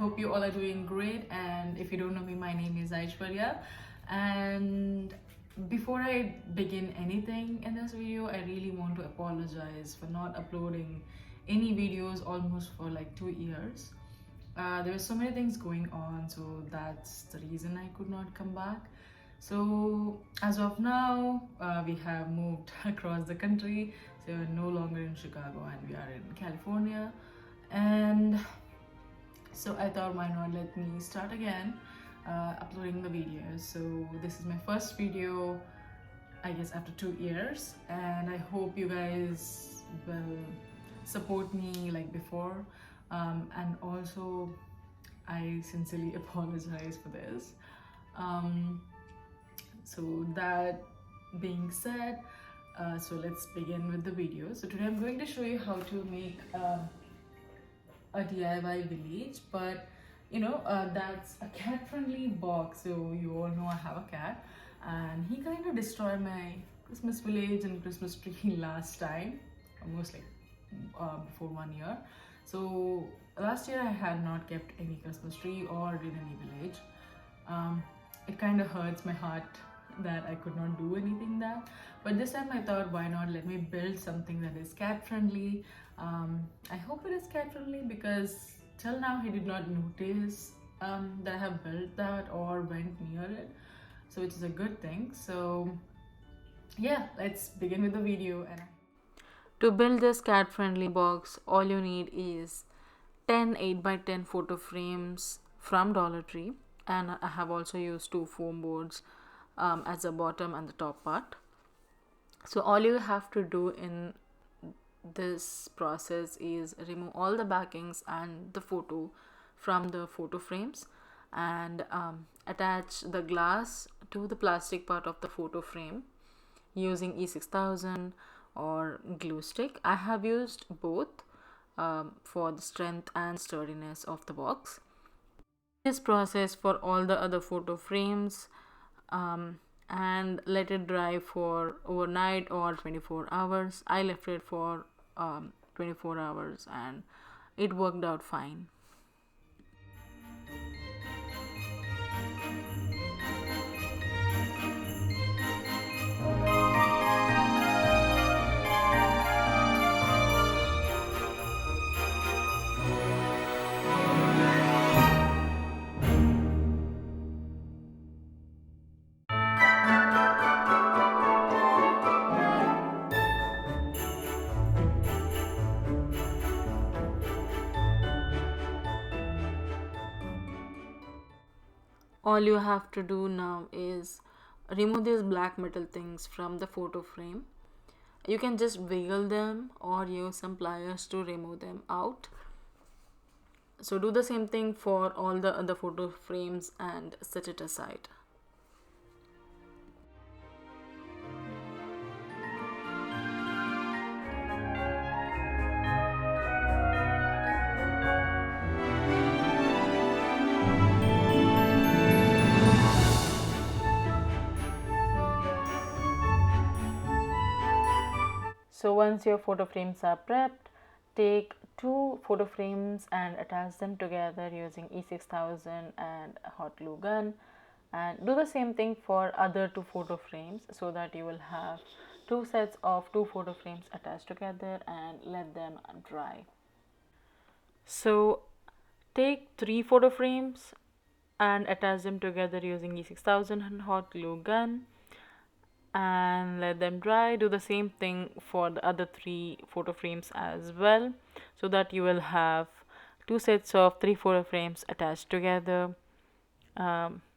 hope you all are doing great, and if you don't know me, my name is Aishwarya. And before I begin anything in this video, I really want to apologize for not uploading any videos almost for like 2 years. There were so many things going on, so that's the reason I could not come back. So as of now, we have moved across the country, so we're no longer in Chicago and we are in California. And so I thought, why not let me start again uploading the videos. So this is my first video, I guess, after 2 years, and I hope you guys will support me like before. And also, I sincerely apologize for this. So that being said, so let's begin with the video. So today I'm going to show you how to make a DIY village, but that's a cat-friendly box. So you all know I have a cat, and he kind of destroyed my Christmas village and Christmas tree last time, almost like before 1 year. So last year I had not kept any Christmas tree or did any village. It kind of hurts my heart that I could not do anything there. But this time I thought, why not let me build something that is cat friendly. I hope it is cat friendly because till now he did not notice that I have built that or went near it. So which is a good thing. So yeah, let's begin with the video. And to build this cat friendly box, all you need is 10 8x10 photo frames from Dollar Tree, and I have also used 2 foam boards as the bottom and the top part. So all you have to do in this process is remove all the backings and the photo from the photo frames, and attach the glass to the plastic part of the photo frame using E6000 or glue stick. I have used both for the strength and sturdiness of the box. This process for all the other photo frames, and let it dry for overnight or 24 hours. I left it for 24 hours and it worked out fine. All you have to do now is remove these black metal things from the photo frame. You can just wiggle them or use some pliers to remove them out. So do the same thing for all the other photo frames and set it aside. So once your photo frames are prepped, take 2 photo frames and attach them together using E6000 and hot glue gun, and do the same thing for other 2 photo frames so that you will have 2 sets of 2 photo frames attached together, and let them dry. So take 3 photo frames and attach them together using E6000 and hot glue gun, and let them dry. Do the same thing for the other 3 photo frames as well, so that you will have 2 sets of 3 photo frames attached together.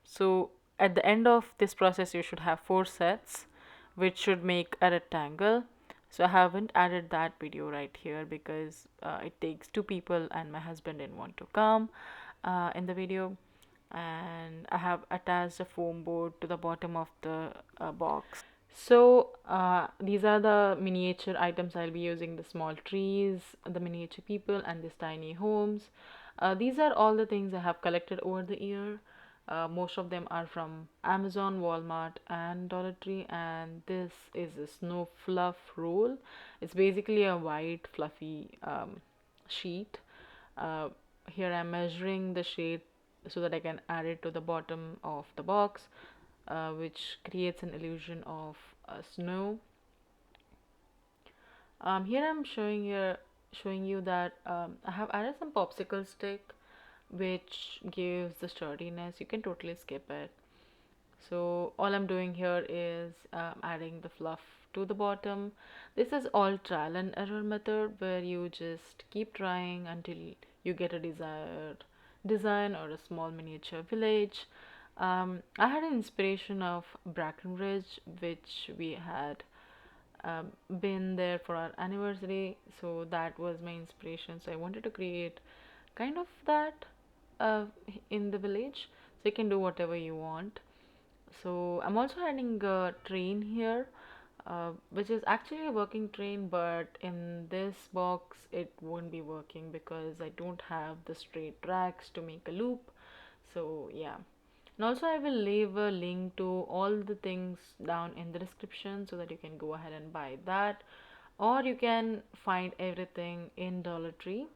So at the end of this process you should have 4 sets, which should make a rectangle. So I haven't added that video right here because it takes 2 people and my husband didn't want to come in the video. And I have attached a foam board to the bottom of the box. So these are the miniature items I'll be using: the small trees, the miniature people, and these tiny homes. These are all the things I have collected over the year. Most of them are from Amazon, Walmart, and Dollar Tree. And this is a snow fluff roll. It's basically a white fluffy sheet here I'm measuring the shade so that I can add it to the bottom of the box, which creates an illusion of snow. Here I'm showing you that I have added some popsicle stick, which gives the sturdiness. You can totally skip it. So all I'm doing here is adding the fluff to the bottom. This is all trial and error method where you just keep trying until you get a desired design or a small miniature village. I had an inspiration of Brackenridge, which we had been there for our anniversary, so that was my inspiration. So I wanted to create kind of that uh, in the village, so you can do whatever you want. So I'm also adding a train here, which is actually a working train, but in this box it won't be working because I don't have the straight tracks to make a loop. So yeah. And also I will leave a link to all the things down in the description so that you can go ahead and buy that, or you can find everything in Dollar Tree.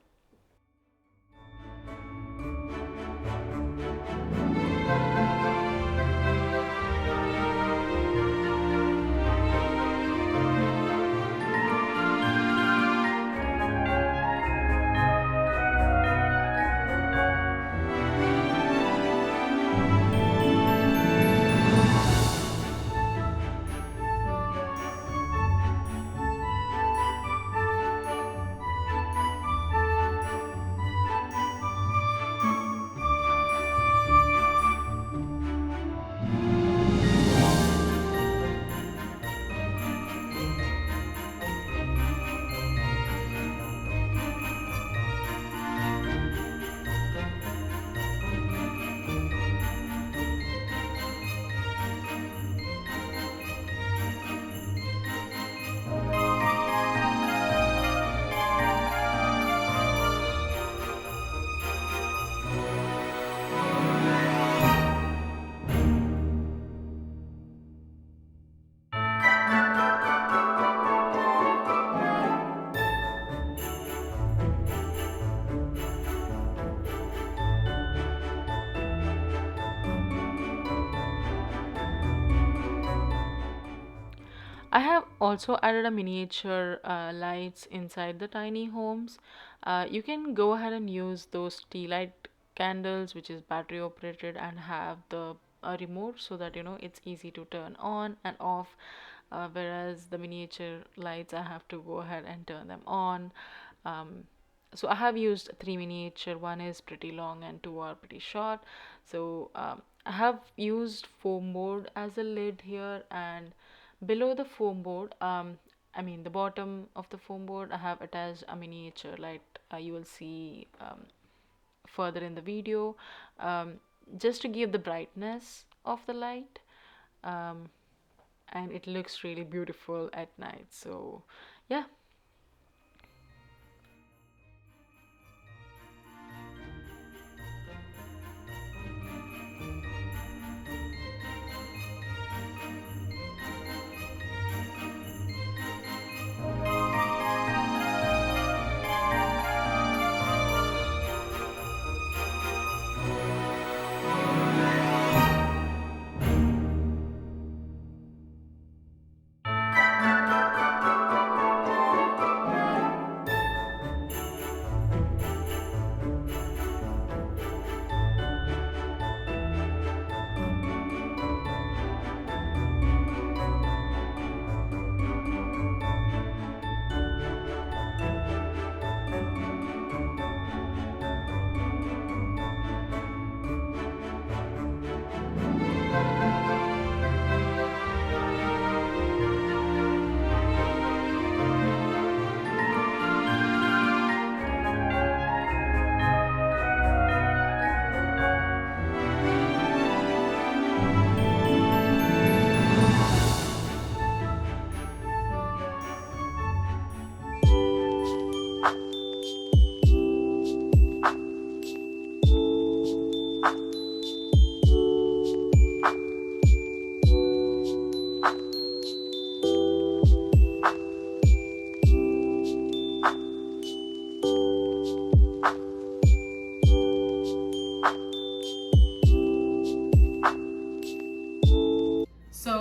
I have also added a miniature lights inside the tiny homes. You can go ahead and use those tea light candles, which is battery operated, and have the remote so that it's easy to turn on and off. Whereas the miniature lights, I have to go ahead and turn them on. Um, so I have used three miniature. One is pretty long and two are pretty short. So I have used foam board as a lid here, and below the foam board, I mean the bottom of the foam board, I have attached a miniature light. You will see further in the video, um, just to give the brightness of the light, um, and it looks really beautiful at night. So yeah.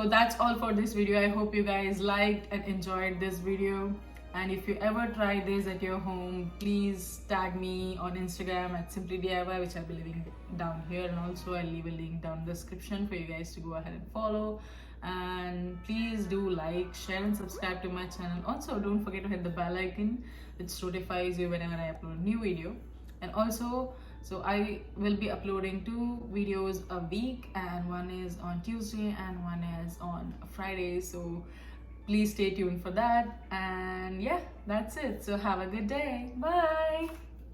So that's all for this video. I hope you guys liked and enjoyed this video. And if you ever try this at your home, please tag me on Instagram at simply DIY, which I'll be leaving down here, and also I'll leave a link down in the description for you guys to go ahead and follow. And please do like, share and subscribe to my channel. Also don't forget to hit the bell icon, which notifies you whenever I upload a new video. And also, so I will be uploading 2 videos a week, and one is on Tuesday and one is on Friday. So please stay tuned for that. And yeah, that's it. So have a good day. Bye.